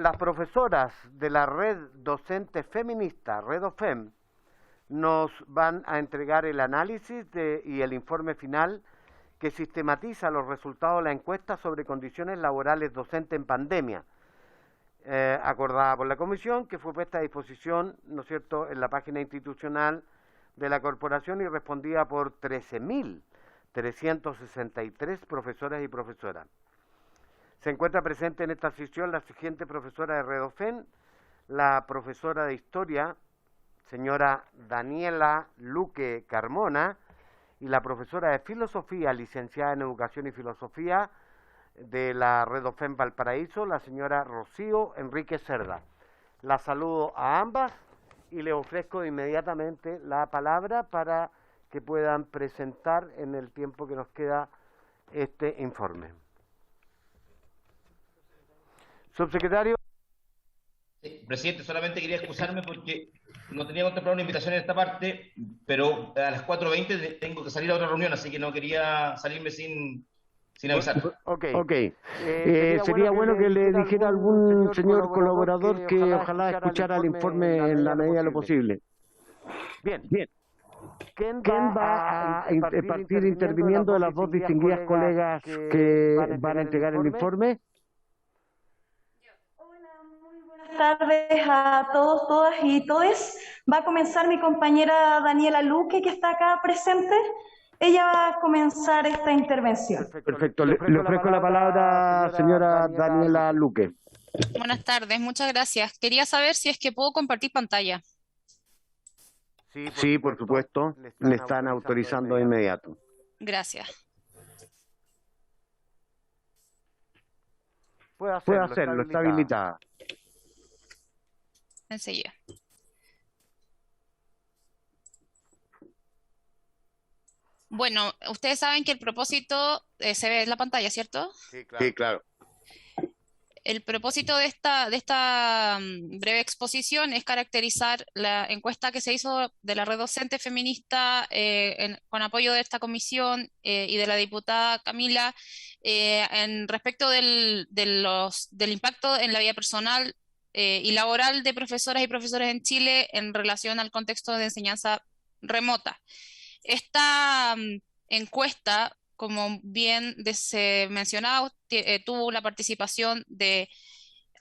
las profesoras de la red docente feminista, Redofem, nos van a entregar el análisis y el informe final que sistematiza los resultados de la encuesta sobre condiciones laborales docentes en pandemia, acordada por la comisión, que fue puesta a disposición, ¿no es cierto?, en la página institucional de la corporación y respondida por 13.363 profesoras y profesoras. Se encuentra presente en esta sesión la siguiente profesora de Redofem, la profesora de Historia, señora Daniela Luque Carmona, y la profesora de Filosofía, licenciada en Educación y Filosofía, de la Redofem Valparaíso, la señora Rocío Enrique Cerda. La saludo a ambas y le ofrezco inmediatamente la palabra para que puedan presentar en el tiempo que nos queda este informe. Subsecretario. Sí, presidente, solamente quería excusarme porque no tenía contemplado una invitación en esta parte, pero a las 4:20 tengo que salir a otra reunión, así que no quería salirme sin avisar. Ok. Sería bueno que le dijera a algún señor colaborador que ojalá escuchara el informe en la medida de lo posible. Bien. ¿Quién va a partir interviniendo de las dos distinguidas colegas que van a entregar el informe? Buenas tardes a todos, todas y todes. Va a comenzar mi compañera Daniela Luque, que está acá presente. Ella va a comenzar esta intervención. Perfecto. Le ofrezco la palabra, señora Daniela Luque. Buenas tardes, muchas gracias. Quería saber si es que puedo compartir pantalla. Sí, por supuesto. Le están autorizando de inmediato. Gracias. Puede hacerlo, está habilitada. Enseguida. Bueno, ustedes saben que el propósito, se ve en la pantalla, ¿cierto? Sí, claro. El propósito de esta breve exposición es caracterizar la encuesta que se hizo de la red docente feminista con apoyo de esta comisión y de la diputada Camila en respecto del impacto en la vida personal y laboral de profesoras y profesores en Chile en relación al contexto de enseñanza remota. Esta encuesta, como bien se mencionaba, tuvo la participación de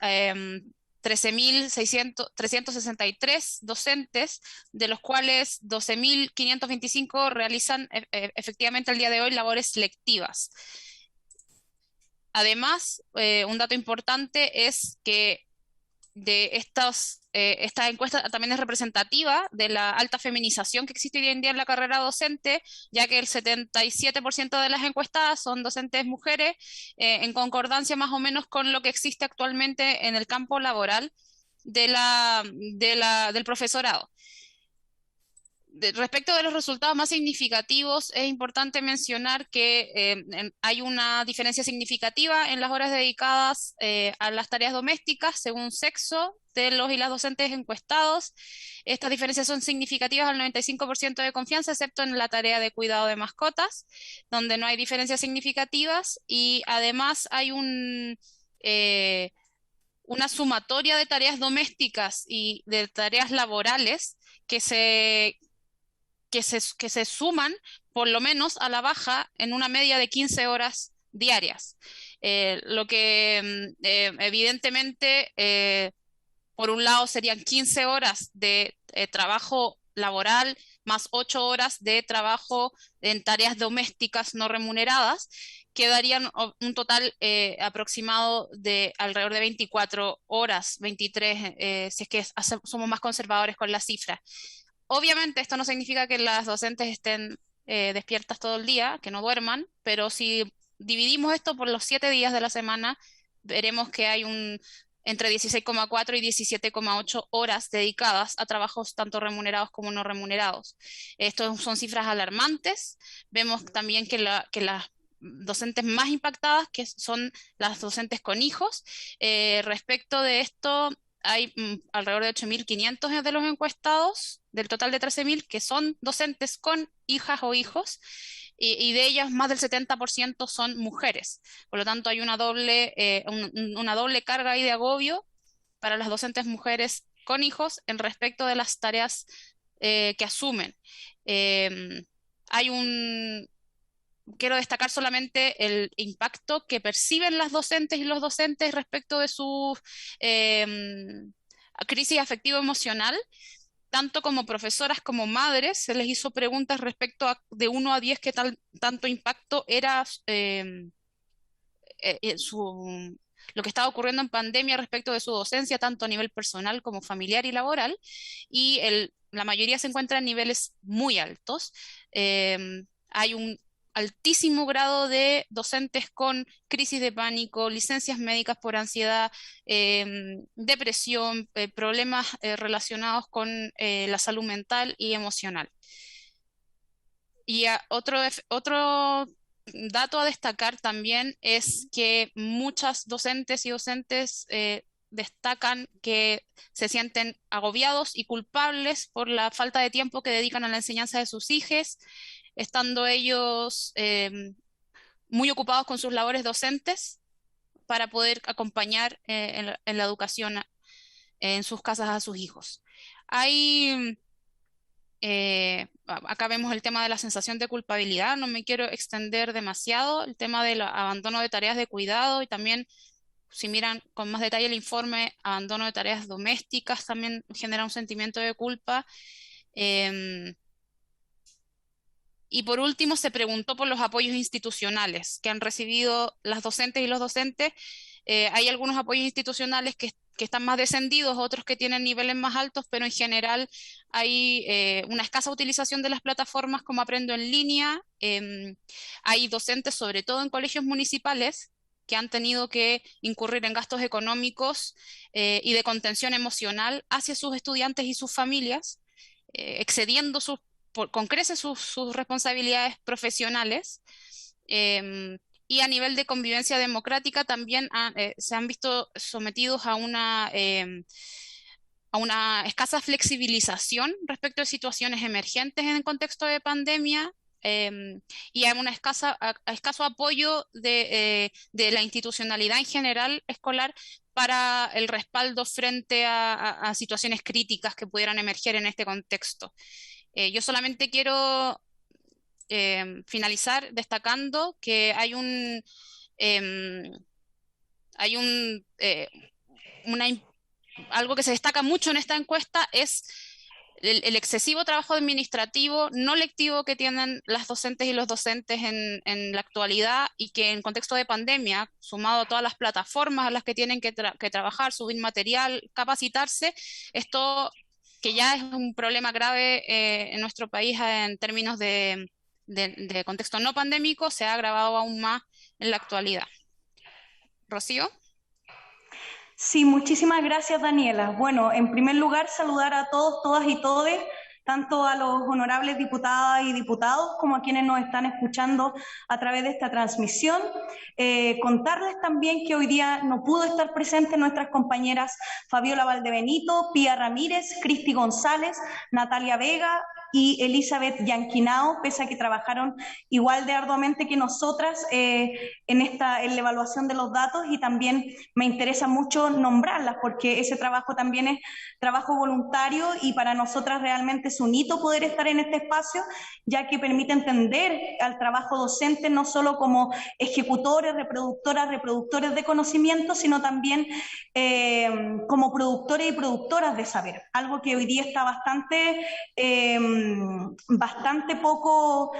13.363 docentes, de los cuales 12.525 realizan efectivamente al día de hoy labores selectivas. Además, un dato importante es que esta encuesta también es representativa de la alta feminización que existe hoy en día en la carrera docente, ya que el 77% de las encuestadas son docentes mujeres, en concordancia más o menos con lo que existe actualmente en el campo laboral del profesorado. Respecto de los resultados más significativos, es importante mencionar que hay una diferencia significativa en las horas dedicadas a las tareas domésticas según sexo de los y las docentes encuestados. Estas diferencias son significativas al 95% de confianza, excepto en la tarea de cuidado de mascotas, donde no hay diferencias significativas, y además hay una sumatoria de tareas domésticas y de tareas laborales que se suman por lo menos a la baja en una media de 15 horas diarias. Lo que evidentemente, por un lado, serían 15 horas de trabajo laboral más 8 horas de trabajo en tareas domésticas no remuneradas, que darían un total aproximado de alrededor de 24 horas, 23, si es que somos más conservadores con la cifra. Obviamente esto no significa que las docentes estén despiertas todo el día, que no duerman, pero si dividimos esto por los 7 días de la semana, veremos que hay entre 16,4 y 17,8 horas dedicadas a trabajos tanto remunerados como no remunerados. Estos son cifras alarmantes. Vemos también que las docentes más impactadas, que son las docentes con hijos. Respecto de esto, hay alrededor de 8.500 de los encuestados, del total de 13.000, que son docentes con hijas o hijos, y de ellas más del 70% son mujeres. Por lo tanto, hay una doble carga ahí de agobio para las docentes mujeres con hijos en respecto de las tareas que asumen. Hay quiero destacar solamente el impacto que perciben las docentes y los docentes respecto de su crisis afectivo-emocional. Tanto como profesoras como madres, se les hizo preguntas respecto de 1 a 10 qué tanto impacto era lo que estaba ocurriendo en pandemia respecto de su docencia, tanto a nivel personal como familiar y laboral, y la mayoría se encuentra en niveles muy altos. Hay un altísimo grado de docentes con crisis de pánico, licencias médicas por ansiedad, depresión, problemas relacionados con la salud mental y emocional. Y otro dato a destacar también es que muchas docentes y docentes destacan que se sienten agobiados y culpables por la falta de tiempo que dedican a la enseñanza de sus hijos, estando ellos muy ocupados con sus labores docentes para poder acompañar en la educación en sus casas a sus hijos. Acá vemos el tema de la sensación de culpabilidad, no me quiero extender demasiado, el tema del abandono de tareas de cuidado y también, si miran con más detalle el informe, abandono de tareas domésticas también genera un sentimiento de culpa. Y por último, se preguntó por los apoyos institucionales que han recibido las docentes y los docentes. Hay algunos apoyos institucionales que están más descendidos, otros que tienen niveles más altos, pero en general hay una escasa utilización de las plataformas como Aprendo en Línea. Hay docentes, sobre todo en colegios municipales, que han tenido que incurrir en gastos económicos y de contención emocional hacia sus estudiantes y sus familias, excediendo con creces sus responsabilidades profesionales. Y a nivel de convivencia democrática también se han visto sometidos a una escasa flexibilización respecto de situaciones emergentes en el contexto de pandemia, y a un escaso apoyo de la institucionalidad en general escolar para el respaldo frente a situaciones críticas que pudieran emerger en este contexto. Yo solamente quiero finalizar destacando que hay algo que se destaca mucho en esta encuesta es el excesivo trabajo administrativo no lectivo que tienen las docentes y los docentes en la actualidad, y que en contexto de pandemia, sumado a todas las plataformas a las que tienen que trabajar, subir material, capacitarse, esto que ya es un problema grave en nuestro país en términos de contexto no pandémico, se ha agravado aún más en la actualidad. Rocío. Sí, muchísimas gracias, Daniela. Bueno, en primer lugar, saludar a todos, todas y todes, tanto a los honorables diputadas y diputados como a quienes nos están escuchando a través de esta transmisión. Contarles también que hoy día no pudo estar presente nuestras compañeras Fabiola Valdebenito, Pía Ramírez, Cristi González, Natalia Vega y Elizabeth Yanquinao, pese a que trabajaron igual de arduamente que nosotras en la evaluación de los datos, y también me interesa mucho nombrarlas porque ese trabajo también es trabajo voluntario y para nosotras realmente es un hito poder estar en este espacio, ya que permite entender al trabajo docente no solo como ejecutores, reproductores de conocimiento, sino también como productores y productoras de saber, algo que hoy día está bastante poco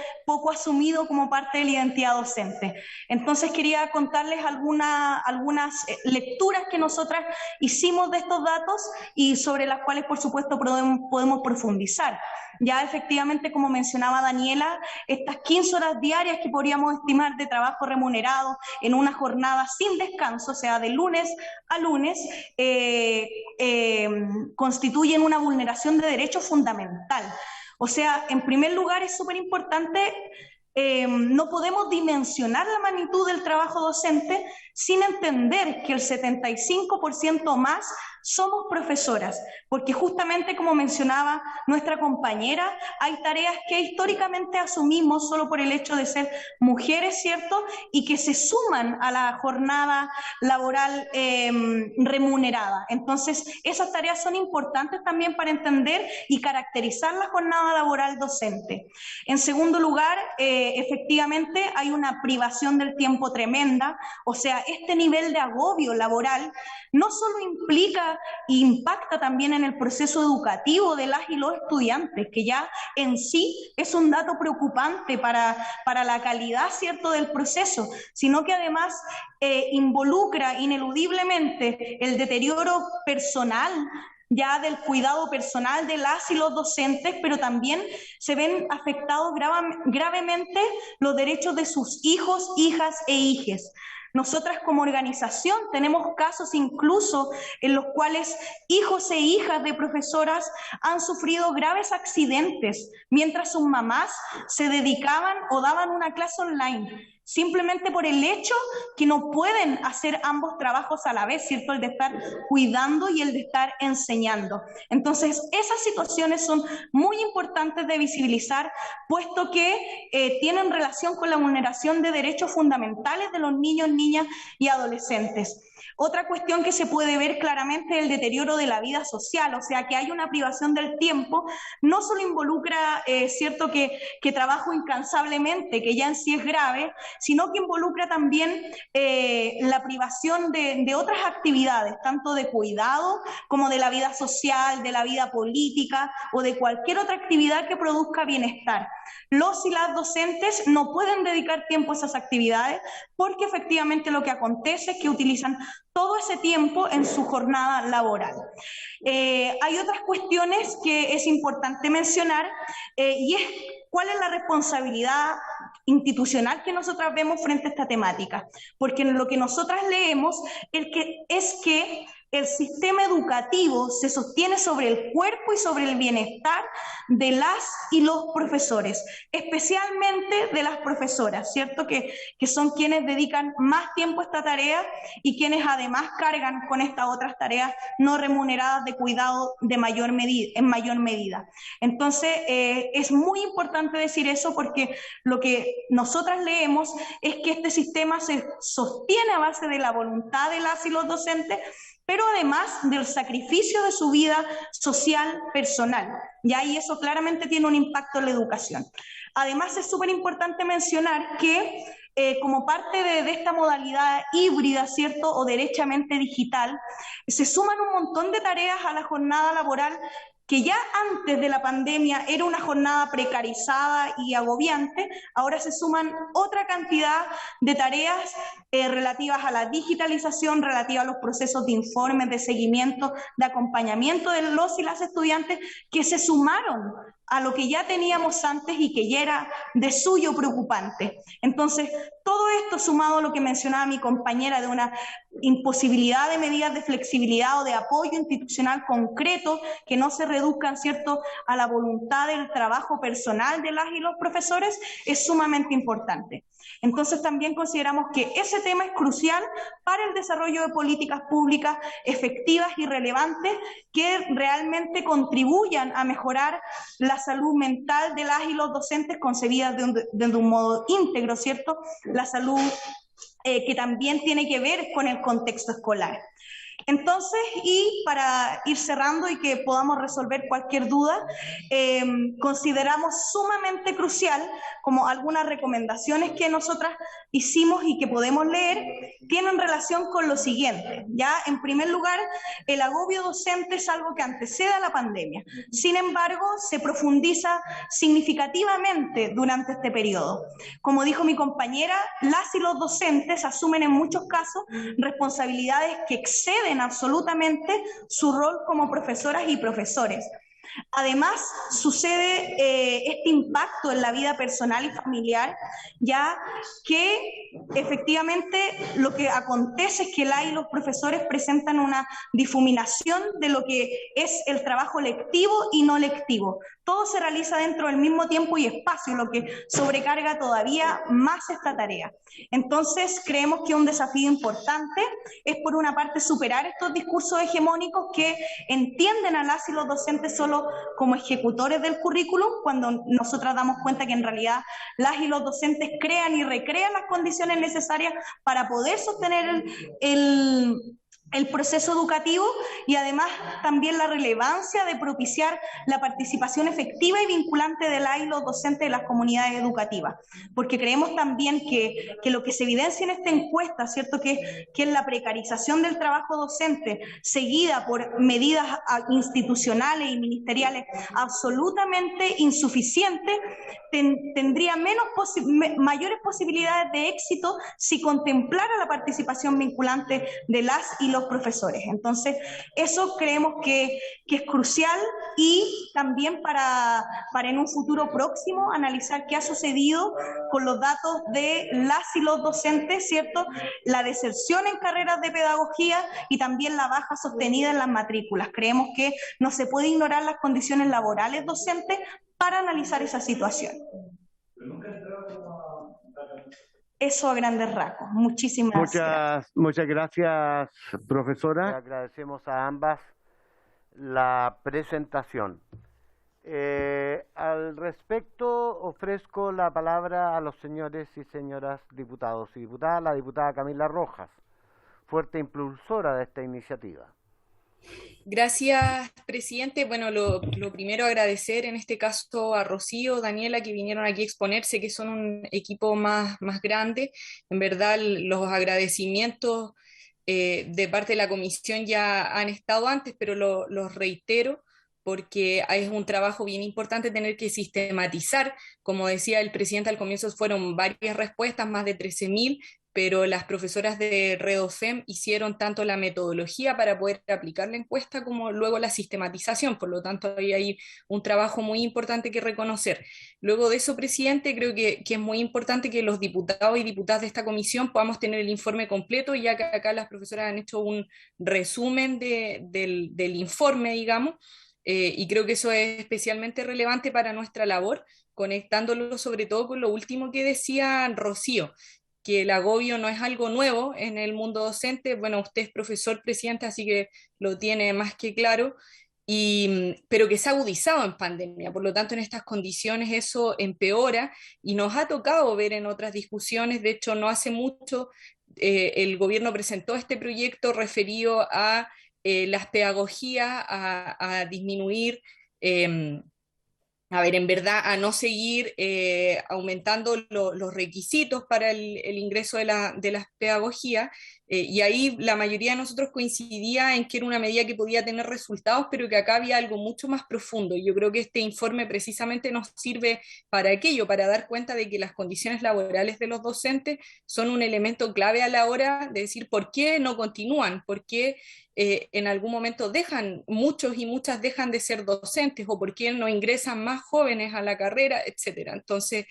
asumido como parte de la identidad docente. Entonces quería contarles algunas lecturas que nosotras hicimos de estos datos y sobre las cuales por supuesto podemos profundizar. Ya efectivamente, como mencionaba Daniela, estas 15 horas diarias que podríamos estimar de trabajo remunerado en una jornada sin descanso, o sea, de lunes a lunes, constituyen una vulneración de derecho fundamental. O sea, en primer lugar es súper importante no podemos dimensionar la magnitud del trabajo docente sin entender que el 75% más somos profesoras, porque justamente como mencionaba nuestra compañera, hay tareas que históricamente asumimos solo por el hecho de ser mujeres, ¿cierto? Y que se suman a la jornada laboral remunerada. Entonces, esas tareas son importantes también para entender y caracterizar la jornada laboral docente. En segundo lugar, efectivamente hay una privación del tiempo tremenda, o sea, este nivel de agobio laboral no solo implica e impacta también en el proceso educativo de las y los estudiantes, que ya en sí es un dato preocupante para la calidad, ¿cierto?, del proceso, sino que además involucra ineludiblemente el deterioro personal, ya del cuidado personal de las y los docentes, pero también se ven afectados gravemente los derechos de sus hijos, hijas e hijes. Nosotras como organización tenemos casos incluso en los cuales hijos e hijas de profesoras han sufrido graves accidentes mientras sus mamás se dedicaban o daban una clase online, simplemente por el hecho que no pueden hacer ambos trabajos a la vez, ¿cierto? El de estar cuidando y el de estar enseñando. Entonces, esas situaciones son muy importantes de visibilizar, puesto que tienen relación con la vulneración de derechos fundamentales de los niños, niñas y adolescentes. Otra cuestión que se puede ver claramente es el deterioro de la vida social, o sea, que hay una privación del tiempo, no solo involucra, cierto, que trabajo incansablemente, que ya en sí es grave, sino que involucra también la privación de otras actividades, tanto de cuidado como de la vida social, de la vida política o de cualquier otra actividad que produzca bienestar. Los y las docentes no pueden dedicar tiempo a esas actividades porque efectivamente lo que acontece es que utilizan todo ese tiempo en su jornada laboral. Hay otras cuestiones que es importante mencionar y es cuál es la responsabilidad institucional que nosotras vemos frente a esta temática, porque lo que nosotras leemos es que el sistema educativo se sostiene sobre el cuerpo y sobre el bienestar de las y los profesores, especialmente de las profesoras, ¿cierto? Que son quienes dedican más tiempo a esta tarea y quienes además cargan con estas otras tareas no remuneradas de cuidado en mayor medida. Entonces, es muy importante decir eso porque lo que nosotras leemos es que este sistema se sostiene a base de la voluntad de las y los docentes, pero además del sacrificio de su vida social personal. Y ahí eso claramente tiene un impacto en la educación. Además, es súper importante mencionar que como parte de esta modalidad híbrida, ¿cierto?, o derechamente digital, se suman un montón de tareas a la jornada laboral que ya antes de la pandemia era una jornada precarizada y agobiante. Ahora se suman otra cantidad de tareas relativas a la digitalización, relativas a los procesos de informes, de seguimiento, de acompañamiento de los y las estudiantes que se sumaron a lo que ya teníamos antes y que ya era de suyo preocupante. Entonces, todo esto sumado a lo que mencionaba mi compañera de una imposibilidad de medidas de flexibilidad o de apoyo institucional concreto que no se reduzcan, ¿cierto?, a la voluntad del trabajo personal de las y los profesores, es sumamente importante. Entonces también consideramos que ese tema es crucial para el desarrollo de políticas públicas efectivas y relevantes que realmente contribuyan a mejorar la salud mental de las y los docentes concebidas de un modo íntegro, ¿cierto? La salud que también tiene que ver con el contexto escolar. Entonces, y para ir cerrando y que podamos resolver cualquier duda, consideramos sumamente crucial, como algunas recomendaciones que nosotras hicimos y que podemos leer, tienen relación con lo siguiente. Ya, en primer lugar, el agobio docente es algo que antecede a la pandemia. Sin embargo, se profundiza significativamente durante este periodo. Como dijo mi compañera, las y los docentes asumen en muchos casos responsabilidades que exceden absolutamente su rol como profesoras y profesores. Además, sucede este impacto en la vida personal y familiar, ya que efectivamente lo que acontece es que las y los profesores presentan una difuminación de lo que es el trabajo lectivo y no lectivo, todo se realiza dentro del mismo tiempo y espacio, lo que sobrecarga todavía más esta tarea. Entonces, creemos que un desafío importante es, por una parte, superar estos discursos hegemónicos que entienden a las y los docentes solo como ejecutores del currículum, cuando nosotras damos cuenta que en realidad las y los docentes crean y recrean las condiciones necesarias para poder sostener el proceso educativo, y además también la relevancia de propiciar la participación efectiva y vinculante de las y los docentes de las comunidades educativas, porque creemos también que lo que se evidencia en esta encuesta, ¿cierto?, que es la precarización del trabajo docente, seguida por medidas institucionales y ministeriales absolutamente insuficientes, tendría mayores posibilidades de éxito si contemplara la participación vinculante de las y los profesores. Entonces, eso creemos que es crucial, y también para en un futuro próximo analizar qué ha sucedido con los datos de las y los docentes, ¿cierto?, la deserción en carreras de pedagogía y también la baja sostenida en las matrículas. Creemos que no se puede ignorar las condiciones laborales docentes para analizar esa situación. Eso a grandes rasgos. Muchísimas gracias. Muchas gracias, profesora. Le agradecemos a ambas la presentación. Al respecto, ofrezco la palabra a los señores y señoras diputados y diputadas. La diputada Camila Rojas, fuerte impulsora de esta iniciativa. Gracias, presidente. Bueno, lo primero, agradecer en este caso a Rocío, Daniela, que vinieron aquí a exponerse, que son un equipo más grande. En verdad, los agradecimientos de parte de la comisión ya han estado antes, pero los reitero, porque es un trabajo bien importante tener que sistematizar. Como decía el presidente al comienzo, fueron varias respuestas, más de 13.000, pero las profesoras de Redofem hicieron tanto la metodología para poder aplicar la encuesta como luego la sistematización. Por lo tanto, ahí hay un trabajo muy importante que reconocer. Luego de eso, presidente, creo que es muy importante que los diputados y diputadas de esta comisión podamos tener el informe completo, ya que acá las profesoras han hecho un resumen del informe, digamos, y creo que eso es especialmente relevante para nuestra labor, conectándolo sobre todo con lo último que decía Rocío, que el agobio no es algo nuevo en el mundo docente. Bueno, usted es profesor, presidente, así que lo tiene más que claro, pero que se ha agudizado en pandemia. Por lo tanto, en estas condiciones eso empeora, y nos ha tocado ver en otras discusiones. De hecho, no hace mucho el gobierno presentó este proyecto referido a las pedagogías, a disminuir... en verdad, a no seguir aumentando los requisitos para el ingreso de las pedagogías, y ahí la mayoría de nosotros coincidía en que era una medida que podía tener resultados, pero que acá había algo mucho más profundo. Y yo creo que este informe precisamente nos sirve para aquello, para dar cuenta de que las condiciones laborales de los docentes son un elemento clave a la hora de decir por qué no continúan, por qué en algún momento muchos y muchas dejan de ser docentes, o por qué no ingresan más jóvenes a la carrera, etcétera. Entonces,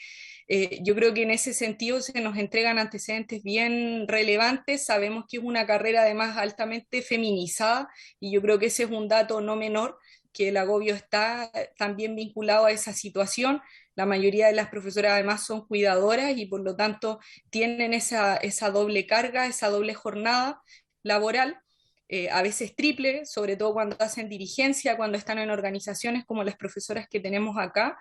yo creo que en ese sentido se nos entregan antecedentes bien relevantes. Sabemos que es una carrera además altamente feminizada, y yo creo que ese es un dato no menor, que el agobio está también vinculado a esa situación. La mayoría de las profesoras además son cuidadoras, y por lo tanto tienen esa doble carga, esa doble jornada laboral. A veces triple, sobre todo cuando hacen dirigencia, cuando están en organizaciones como las profesoras que tenemos acá.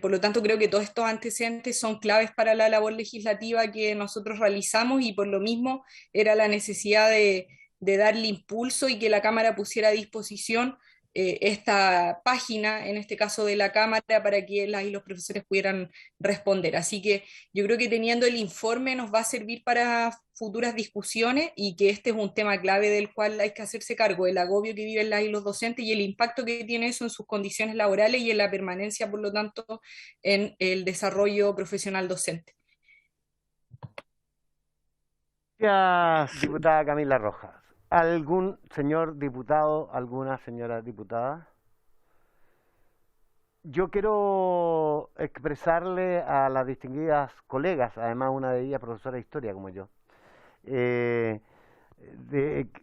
Por lo tanto, creo que todos estos antecedentes son claves para la labor legislativa que nosotros realizamos, y por lo mismo era la necesidad de darle impulso y que la Cámara pusiera a disposición esta página, en este caso de la Cámara, para que las y los profesores pudieran responder. Así que yo creo que teniendo el informe nos va a servir para futuras discusiones, y que este es un tema clave del cual hay que hacerse cargo, el agobio que viven las y los docentes y el impacto que tiene eso en sus condiciones laborales y en la permanencia, por lo tanto, en el desarrollo profesional docente. Gracias, diputada Camila Rojas. ¿Algún señor diputado, alguna señora diputada? Yo quiero expresarle a las distinguidas colegas, además una de ellas profesora de historia como yo,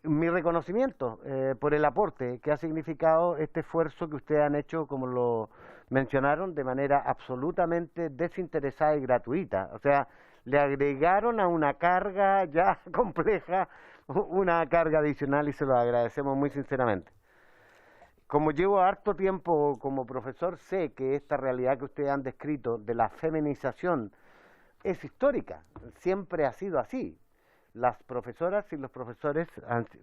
mi reconocimiento por el aporte que ha significado este esfuerzo que ustedes han hecho, como lo mencionaron de manera absolutamente desinteresada y gratuita. O sea, le agregaron a una carga ya compleja una carga adicional y se lo agradecemos muy sinceramente. Como llevo harto tiempo como profesor, sé que esta realidad que ustedes han descrito de la feminización es histórica, siempre ha sido así. Las profesoras y los profesores,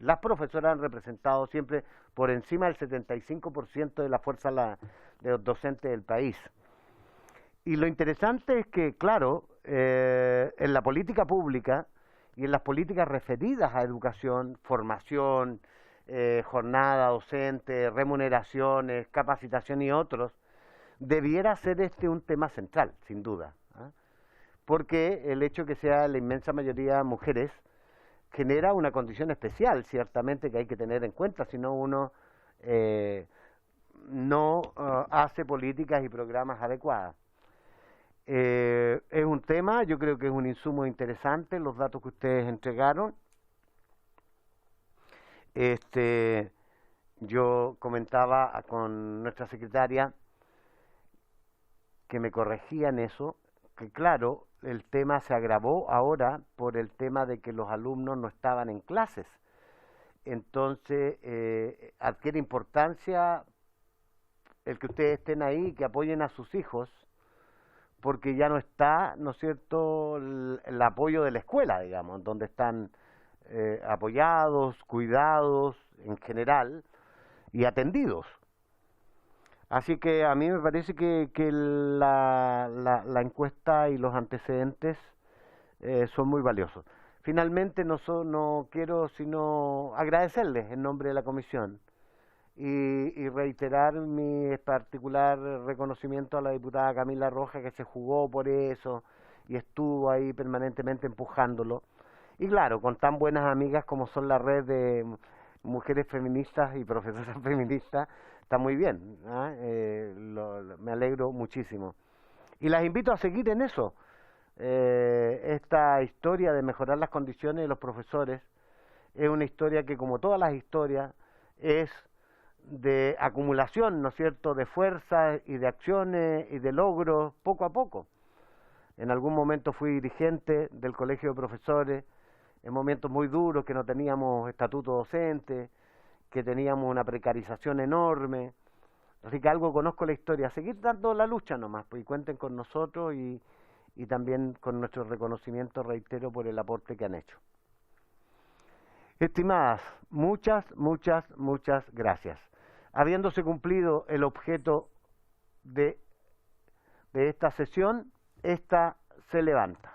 las profesoras han representado siempre por encima del 75% de la fuerza de los docentes del país. Y lo interesante es que, claro, en la política pública y en las políticas referidas a educación, formación, jornada docente, remuneraciones, capacitación y otros, debiera ser este un tema central, sin duda, ¿eh? Porque el hecho que sea la inmensa mayoría mujeres genera una condición especial, ciertamente, que hay que tener en cuenta, si no uno no hace políticas y programas adecuadas. Es un tema, yo creo que es un insumo interesante, los datos que ustedes entregaron. Yo comentaba con nuestra secretaria que me corregían eso, que claro, el tema se agravó ahora por el tema de que los alumnos no estaban en clases. Entonces, adquiere importancia el que ustedes estén ahí, que apoyen a sus hijos, porque ya no está, ¿no es cierto?, el apoyo de la escuela, digamos, donde están apoyados, cuidados en general y atendidos. Así que a mí me parece que la encuesta y los antecedentes son muy valiosos. Finalmente no quiero sino agradecerles en nombre de la comisión y reiterar mi particular reconocimiento a la diputada Camila Rojas, que se jugó por eso y estuvo ahí permanentemente empujándolo. Y claro, con tan buenas amigas como son la red de mujeres feministas y profesoras feministas, está muy bien, ¿eh? Me alegro muchísimo. Y las invito a seguir en eso. Esta historia de mejorar las condiciones de los profesores es una historia que, como todas las historias, es de acumulación, ¿no es cierto?, de fuerzas y de acciones y de logros poco a poco. En algún momento fui dirigente del colegio de profesores, en momentos muy duros que no teníamos estatuto docente, que teníamos una precarización enorme. Así que algo conozco la historia. Seguir dando la lucha nomás, pues, y cuenten con nosotros y también con nuestro reconocimiento, reitero, por el aporte que han hecho. Estimadas, muchas gracias. Habiéndose cumplido el objeto de esta sesión, esta se levanta.